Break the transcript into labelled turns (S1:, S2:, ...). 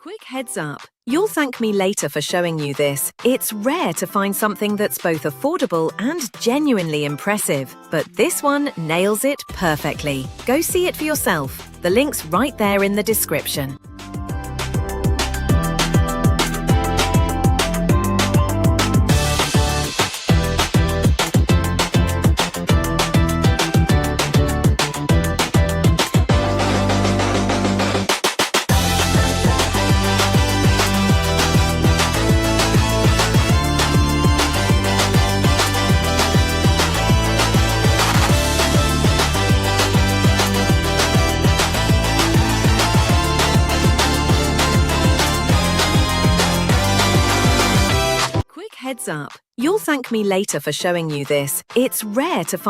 S1: Quick heads up, you'll thank me later for showing you this. It's rare to find something that's both affordable and genuinely impressive, but this one nails it perfectly. Go see it for yourself. The link's right there in the description. Heads up, you'll thank me later for showing you this. It's rare to find